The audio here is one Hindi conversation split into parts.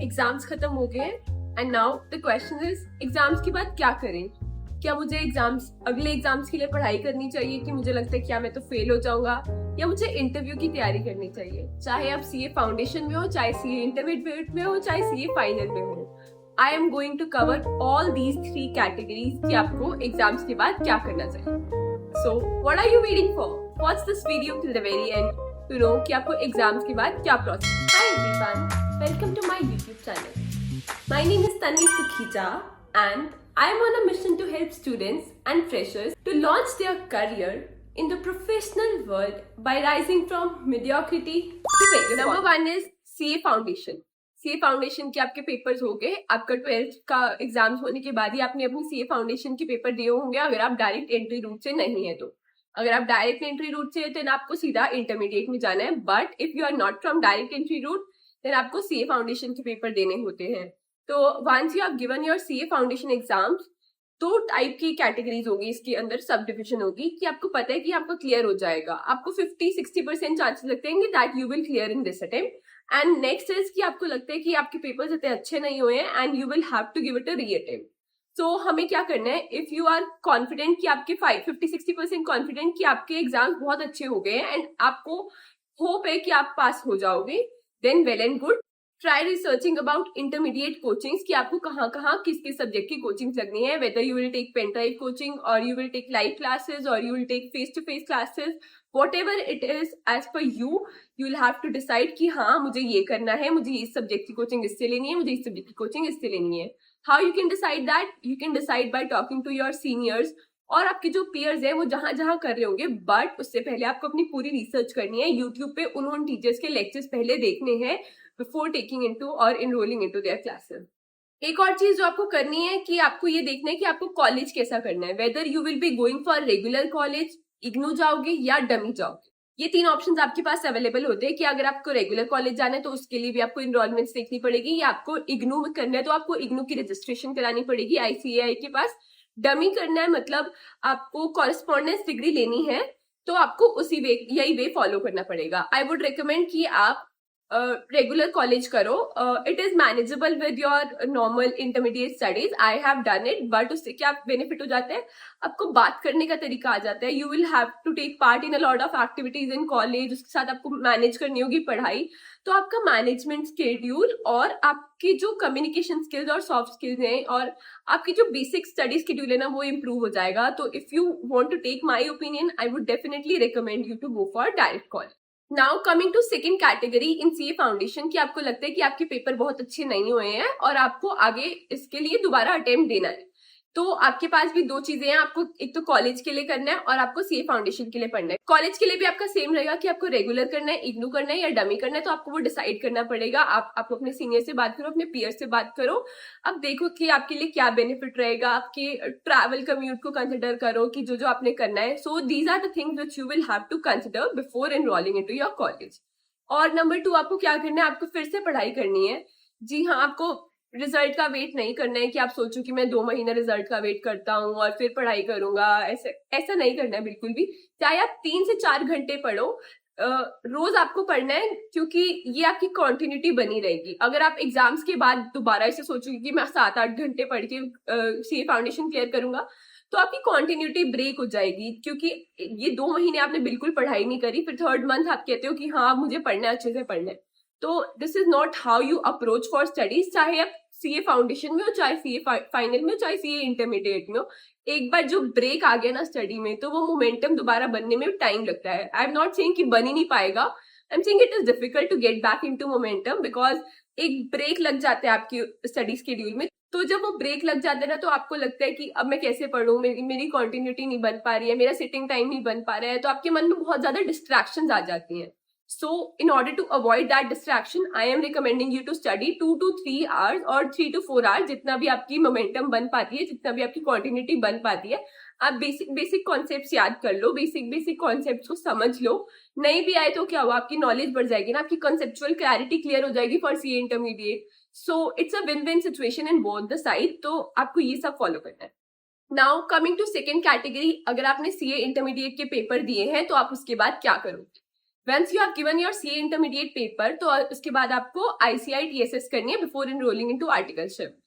एग्जाम्स खत्म हो गए and now the question is exams के बाद क्या करें। क्या मुझे अगले एग्जाम्स के लिए पढ़ाई करनी चाहिए कि मुझे लगता है क्या मैं तो फेल हो जाऊंगा, या मुझे इंटरव्यू की तैयारी करनी चाहिए, चाहे आप सीए फाउंडेशन में हो, चाहे सीए इंटरमीडिएट में हो, चाहे सीए फाइनल में हो। I am going to cover all these 3 categories कि आपको एग्जाम्स के बाद क्या करना चाहिए। So what are you waiting for? Watch this video till the very end to know कि आपको एग्जाम्स के बाद क्या process. Hi everyone, welcome to my YouTube channel. My name is Tanvi Sukhija and I am on a mission to help students and freshers to launch their career in the professional world by rising from mediocrity to excellence. Number 1 is CA Foundation. CA Foundation के आपके पेपर्स हो गए, आपका 12th का एग्जाम्स होने के बाद ही आपने अपनी CA Foundation के पेपर दिए होंगे अगर आप डायरेक्ट एंट्री रूट से नहीं है तो। अगर आप डायरेक्ट एंट्री रूट से है तो आपको सीधा इंटरमीडिएट में जाना है, but if you are not from direct entry route then आपको सीए फाउंडेशन के पेपर देने होते हैं। तो once you have given your CA foundation exams, 2 type की कैटेगरीज होगी, इसके अंदर सब डिविजन होगी कि आपको पता है कि आपका क्लियर हो जाएगा। आपको 50-60% चांसेस लगते हैं that you will clear in this attempt. And next is कि आपको लगता है कि आपके पेपर्स इतने अच्छे नहीं हुए हैं and you will have to give it a reattempt. सो हमें क्या करना है, इफ यू आर कॉन्फिडेंट कि आपके 50-60% कॉन्फिडेंट कि आपके एग्जाम्स बहुत अच्छे हो गए हैं एंड आपको होप है कि आप पास हो जाओगे, then well and good. Try researching about intermediate coachings कि आपको कहाँ कहाँ किस किस सब्जेक्ट की कोचिंग लगनी है, whether you will take pen drive coaching or you will take live classes or you will take face to face classes, whatever it is as per you, you will have to decide कि हाँ मुझे ये करना है, मुझे इस सब्जेक्ट की कोचिंग इससे लेनी है, मुझे इस सब्जेक्ट की कोचिंग इससे लेनी है। How you can decide that? You can decide by talking to your seniors और आपके जो peers है वो जहां जहां कर रहे होंगे, बट उससे पहले आपको अपनी पूरी रिसर्च करनी है। यूट्यूब पे उन टीचर्स के लेक्चर्स पहले देखने हैं बिफोर टेकिंग इनटू और इनरोलिंग इनटू देयर क्लासेस। एक और चीज जो आपको करनी है कि आपको ये देखना है कि आपको कॉलेज कैसा करना है, whether you will be going for regular college, IGNOU जाओगे या डमी जाओगे। ये 3 ऑप्शंस आपके पास अवेलेबल होते हैं कि अगर आपको रेगुलर कॉलेज जाना है तो उसके लिए भी आपको इनरोलमेंट्स देखनी पड़ेगी, या आपको इग्नू में करना है तो आपको इग्नू की रजिस्ट्रेशन करानी पड़ेगी ICAI के पास। डमी करना है मतलब आपको कॉरेस्पॉन्डेंस डिग्री लेनी है तो आपको उसी वे यही वे फॉलो करना पड़ेगा। आई वुड रिकमेंड कि आप रेगुलर कॉलेज करो। It is manageable with your normal intermediate studies. I have done it, but उससे क्या बेनिफिट हो जाता है, आपको बात करने का तरीका आ जाता है। You will have to take part in a lot of activities in college, उसके साथ आपको मैनेज करनी होगी पढ़ाई, तो आपका मैनेजमेंट स्केड्यूल और आपकी जो कम्युनिकेशन स्किल्स और सॉफ्ट स्किल्स हैं और आपकी जो बेसिक स्टडी स्केड्यूल है ना वो इम्प्रूव हो जाएगा। तो if you want to take my opinion, I would definitely recommend you to go for direct college. Now coming to second category in CA foundation कि आपको लगता है कि आपके पेपर बहुत अच्छे नहीं हुए हैं और आपको आगे इसके लिए दोबारा अटेम्प्ट देना है। तो आपके पास भी 2 चीजें हैं, आपको एक तो कॉलेज के लिए करना है और आपको सीए फाउंडेशन के लिए पढ़ना है। कॉलेज के लिए भी आपका सेम रहेगा कि आपको रेगुलर करना है, इग्नू करना है या डमी करना है, तो आपको वो डिसाइड करना पड़ेगा। आप अपने सीनियर से बात करो, अपने पीयर से बात करो, अब देखो कि आपके लिए क्या बेनिफिट रहेगा, आपके ट्रैवल कम्यूट को कंसिडर करो कि जो जो आपने करना है। So these are the things which you will have to consider before enrolling into your college. और नंबर 2, आपको क्या करना है, आपको फिर से पढ़ाई करनी है। जी हाँ, आपको रिजल्ट का वेट नहीं करना है कि आप सोचो कि मैं 2 महीने रिजल्ट का वेट करता हूँ और फिर पढ़ाई करूंगा, ऐसा नहीं करना है बिल्कुल भी। चाहे आप 3 से 4 घंटे पढ़ो, रोज आपको पढ़ना है, क्योंकि ये आपकी कंटिन्यूटी बनी रहेगी। अगर आप एग्जाम्स के बाद दोबारा ऐसे सोचोगे कि मैं 7-8 घंटे पढ़ के सीए फाउंडेशन क्लियर करूंगा, तो आपकी कंटिन्यूटी ब्रेक हो जाएगी, क्योंकि ये 2 महीने आपने बिल्कुल पढ़ाई नहीं करी, फिर 3rd मंथ आप कहते हो कि हाँ मुझे पढ़ना है, अच्छे से पढ़ना है। तो this is not how you approach for studies. चाहे आप सीए फाउंडेशन में हो, चाहे सीए फाइनल में हो, चाहे सीए इंटरमीडिएट में हो, एक बार जो ब्रेक आ गया ना स्टडी में, तो वो मोमेंटम दोबारा बनने में टाइम लगता है। आई एम नॉट सेइंग कि बन ही नहीं पाएगा, I am saying it is difficult to get back into momentum, because एक ब्रेक लग जाता है आपकी स्टडी शेड्यूल में। तो जब वो ब्रेक लग जाता है ना, तो आपको लगता है कि अब मैं कैसे पढूं, मेरी कंटिन्यूटी नहीं बन पा रही है, मेरा सिटिंग टाइम नहीं बन पा रहा है, तो आपके मन में बहुत ज्यादा डिस्ट्रैक्शंस आ जाती हैं। So in order to avoid that distraction, I am recommending you to study 2 to 3 hours और 3 to 4 hours, जितना भी आपकी मोमेंटम बन पाती है, जितना भी आपकी कंटिन्यूटी बन पाती है। आप बेसिक कॉन्सेप्ट्स याद कर लो, बेसिक कॉन्सेप्ट्स को समझ लो। नहीं भी आए तो क्या हुआ, आपकी नॉलेज बढ़ जाएगी ना, आपकी कंसेप्चुअल क्लैरिटी क्लियर हो जाएगी for CA intermediate. So it's a win win situation in both the side. तो आपको ये सब फॉलो करना है। Now coming to second category, अगर आपने सीए इंटरमीडिएट के पेपर दिए हैं तो आप उसके बाद क्या करोगे। Once you have given your CA intermediate paper, तो उसके बाद आपको आईसीआई टीएसएस करनी है बिफोर एनरोलिंग इनटू आर्टिकलशिप।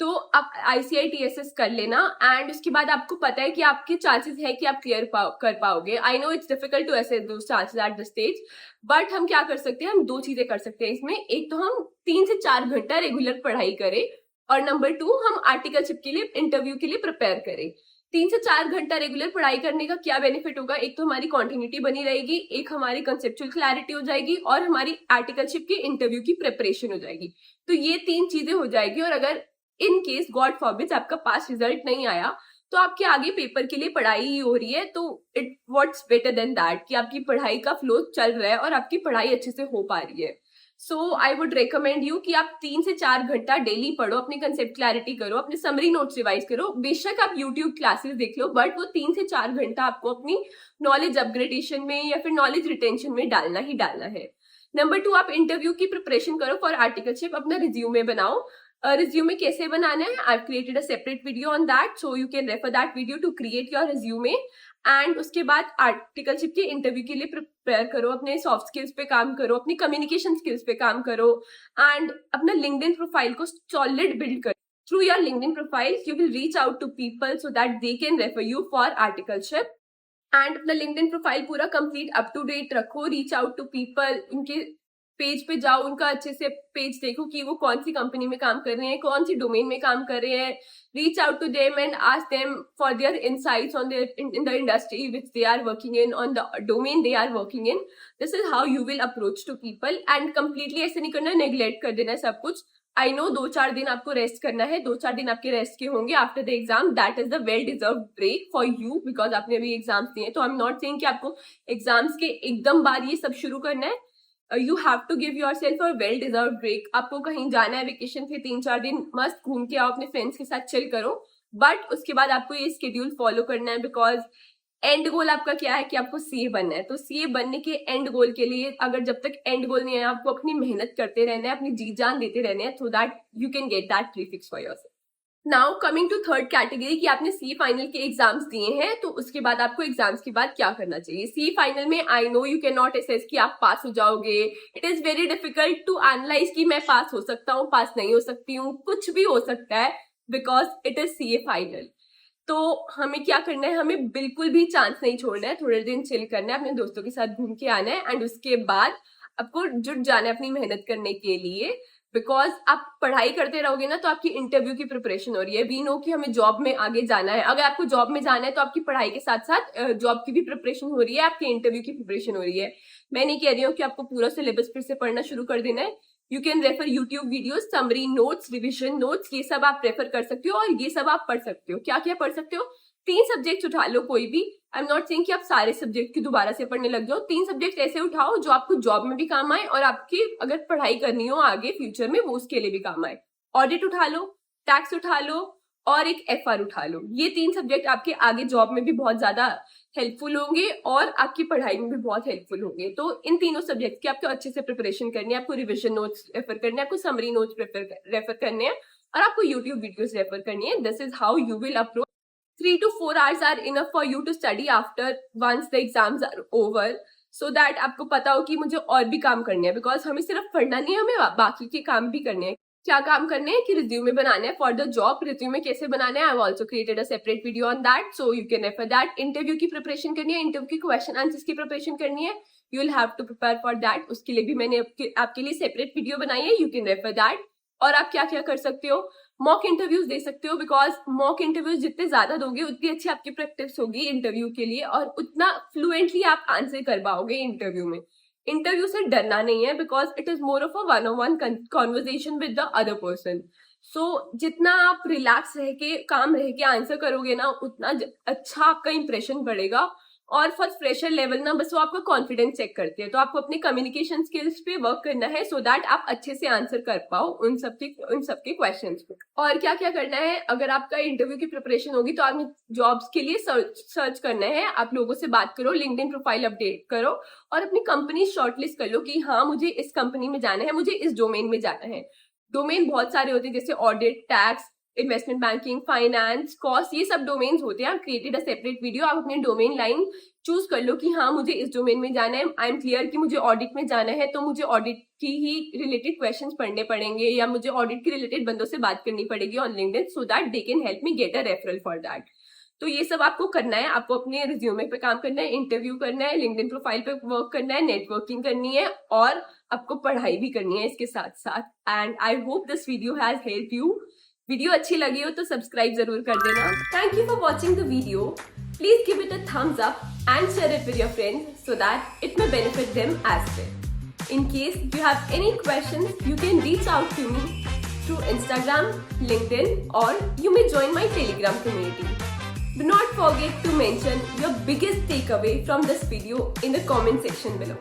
तो आप आईसीआई टीएसएस कर लेना एंड उसके बाद आपको पता है कि आपके चांसेस है कि आप क्लियर कर पाओगे। I know it's difficult to assess those chances at the stage, but हम क्या कर सकते हैं, हम दो चीजें कर सकते हैं इसमें। एक तो हम 3 से 4 घंटा रेगुलर पढ़ाई करें, और नंबर 2 हम आर्टिकलशिप के लिए इंटरव्यू के लिए प्रिपेयर करें। 3 से 4 घंटा रेगुलर पढ़ाई करने का क्या बेनिफिट होगा, एक तो हमारी कॉन्टिन्यूटी बनी रहेगी, एक हमारी कंसेप्चुअल क्लैरिटी हो जाएगी, और हमारी आर्टिकलशिप की इंटरव्यू की प्रिपरेशन हो जाएगी। तो ये 3 चीजें हो जाएगी, और अगर इन केस गॉड फॉरबिड्स आपका पास रिजल्ट नहीं आया तो आपके आगे पेपर के लिए पढ़ाई ही हो रही है, तो it what's better than that कि आपकी पढ़ाई का फ्लो चल रहा है और आपकी पढ़ाई अच्छे से हो पा रही है। सो आई वुड रिकमेंड यू कि आप 3 से 4 घंटा डेली पढ़ो, अपनी कंसेप्ट क्लैरिटी करो, अपने समरी नोट्स रिवाइज करो। बेशक आप यूट्यूब क्लासेस देख लो, बट वो 3 से 4 घंटा आपको अपनी नॉलेज अपग्रेडेशन में या फिर नॉलेज रिटेंशन में डालना ही डालना है। नंबर 2, आप इंटरव्यू की प्रिपरेशन करो फॉर आर्टिकलशिप, अपना रिज्यूमे बनाओ। रिज्यूमे कैसे बनाना है, I created a separate video on that, so you can refer that video to create your resume. And उसके बाद आर्टिकलशिप के इंटरव्यू के लिए प्रिपेयर करो, अपने सॉफ्ट स्किल्स पे काम करो, अपनी कम्युनिकेशन स्किल्स पे काम करो, एंड अपना लिंक्डइन प्रोफाइल को सॉलिड बिल्ड करो। Through your LinkedIn profile you will reach out to people so that they can refer you for articleship. And अपना लिंक्डइन प्रोफाइल पूरा कंप्लीट अप टू डेट रखो, रीच आउट टू पीपल, उनके पेज पे जाओ, उनका अच्छे से पेज देखो कि वो कौन सी कंपनी में काम कर रहे हैं, कौन सी डोमेन में काम कर रहे हैं। Reach out to them and ask them for their insights on their in the industry which they are working in, on the domain they are working in. This is how you will approach to people. And completely ऐसे नहीं करना, नेग्लेक्ट कर देना सब कुछ। आई नो 2-4 दिन आपको रेस्ट करना है, 2-4 दिन आपके रेस्ट के होंगे after the exam, that is the well deserve break for you, because आपने अभी एग्जाम्स दिए। तो आई एम नॉट सेइंग कि आपको एग्जाम्स के एकदम बाद ये सब शुरू करना है। You have to give yourself a well deserve break. आपको कहीं जाना है वेकेशन के 3-4 दिन मस्त घूम के आओ, अपने फ्रेंड्स के साथ चिल करो, बट उसके बाद आपको ये स्केड्यूल फॉलो करना है, बिकॉज एंड गोल आपका क्या है कि आपको सीए बनना है। तो सीए बनने के एंड गोल के लिए, अगर जब तक एंड गोल नहीं है, आपको अपनी मेहनत करते रहना है, अपनी जी जान देते रहना है, so that you can get that prefix for yourself. Now coming to third category कि आपने सी फाइनल के एग्जाम्स दिए हैं, तो उसके बाद आपको एग्जाम्स के बाद क्या करना चाहिए। सी फाइनल में I know you can not assess कि आप पास हो जाओगे। It is very difficult to analyse कि मैं पास हो सकता हूँ, पास नहीं हो सकती हूँ, कुछ भी हो सकता है, because it is CA final. तो हमें क्या करना है, हमें बिल्कुल भी चांस नहीं छोड़ना है, थोड़े दिन चिल करना है, अपने दोस्तों के साथ घूम के आना है, एंड उसके बाद आपको जुट जाना है अपनी मेहनत करने के लिए। बिकॉज आप पढ़ाई करते रहोगे ना, तो आपकी इंटरव्यू की प्रिपरेशन हो रही है। वी नो कि हमें जॉब में आगे जाना है, अगर आपको जॉब में जाना है तो आपकी पढ़ाई के साथ साथ जॉब की भी प्रिपरेशन हो रही है, आपके इंटरव्यू की प्रिपरेशन हो रही है। मैं नहीं कह रही हूँ कि आपको पूरा सिलेबस फिर से पढ़ना शुरू कर देना है। You can refer YouTube videos, summary notes, revision notes, ये सब आप रेफर कर सकते हो, और ये सब आप पढ़ सकते हो। क्या क्या पढ़ सकते हो, 3 सब्जेक्ट उठा लो कोई भी। आई एम नॉट सेइंग कि आप सारे सब्जेक्ट की दोबारा से पढ़ने लग जाओ। 3 सब्जेक्ट ऐसे उठाओ जो आपको जॉब में भी काम आए, और आपकी अगर पढ़ाई करनी हो आगे फ्यूचर में, वो उसके लिए भी काम आए। ऑडिट उठा लो, टैक्स उठा लो, और एक एफआर उठा लो। ये 3 सब्जेक्ट आपके आगे जॉब में भी बहुत ज्यादा हेल्पफुल होंगे, और आपकी पढ़ाई में भी बहुत हेल्पफुल होंगे। तो इन तीनों सब्जेक्ट की आपको अच्छे से प्रिपरेशन करनी है, आपको रिविजन नोट्स रेफर करने हैं, आपको समरी नोट्स रेफर करने हैं, और आपको यूट्यूब वीडियोस रेफर करनी है। This is how you will approach. 3 to 4 hours are enough for you to study after once the exams are over, so that आपको पता हो कि मुझे और भी काम करने हैं, बिकॉज हमें सिर्फ पढ़ना नहीं है, हमें बाकी के काम भी करने हैं। क्या काम करने हैं कि रिज्यूमे बनाने हैं फॉर द जॉब। रिज्यूमे कैसे बनाने हैं, I have also created a separate video on that, so you can refer that. Interview की प्रिपरेशन करनी है, इंटरव्यू की क्वेश्चन आंसर्स की प्रिपरेशन करनी है, you will have to prepare for that. उसके लिए भी मैंने आपके लिए सेपरेट वीडियो बनाई है, यू कैन रेफर दैट। और आप क्या क्या कर सकते हो, मॉक इंटरव्यूज दे सकते हो, बिकॉज मॉक इंटरव्यूज जितने ज्यादा दोगे उतनी अच्छी आपकी प्रैक्टिस होगी इंटरव्यू के लिए, और उतना फ्लुएंटली आप आंसर कर पाओगे इंटरव्यू में। इंटरव्यू से डरना नहीं है, because it is more of a one on one conversation with the other person. So जितना आप रिलैक्स रह के, काम रह के आंसर करोगे ना, उतना अच्छा आपका इंप्रेशन बढ़ेगा। और फॉर फ्रेशर लेवल ना, बस वो आपका कॉन्फिडेंस चेक करते हैं, तो आपको अपने कम्युनिकेशन स्किल्स पे वर्क करना है, सो दैट आप अच्छे से आंसर कर पाओ उन सबके क्वेश्चंस पे। और क्या क्या करना है, अगर आपका इंटरव्यू की प्रिपरेशन होगी तो आपने जॉब्स के लिए सर्च करना है, आप लोगों से बात करो, लिंक्डइन प्रोफाइल अपडेट करो, और अपनी कंपनी शॉर्टलिस्ट कर लो कि हाँ मुझे इस कंपनी में जाना है, मुझे इस डोमेन में जाना है। डोमेन बहुत सारे होते हैं, जैसे audit, tax, investment banking, finance, cost, ये सब डोमेन्स होते हैं. आई क्रिएटेड अ सेपरेट वीडियो. आप अपने डोमेन लाइन चूज कर लो कि हाँ मुझे इस डोमेन में जाना है. आई एम क्लियर कि मुझे ऑडिट में जाना है, तो मुझे ऑडिट की ही रिलेटेड क्वेश्चंस पढ़ने पड़ेंगे या मुझे ऑडिट के रिलेटेड बंदों से बात करनी पड़ेगी on LinkedIn, so that they can help me get a referral for that. तो ये सब आपको करना है. आपको अपने रिज्यूमे पे काम करना है, इंटरव्यू करना है, लिंक्डइन प्रोफाइल पे वर्क करना है, नेटवर्किंग करनी है और आपको पढ़ाई भी करनी है इसके साथ साथ. And I hope this video has help you. Video अच्छी लगी हो तो सब्सक्राइब जरूर कर देना. Thank you for watching the video. Please give it a thumbs up and share it with your friends so that it may benefit them as well. In case you have any questions, you can reach out to me through Instagram, LinkedIn, or you may join my Telegram community. Do not forget to mention your biggest takeaway from this video in the comment section below.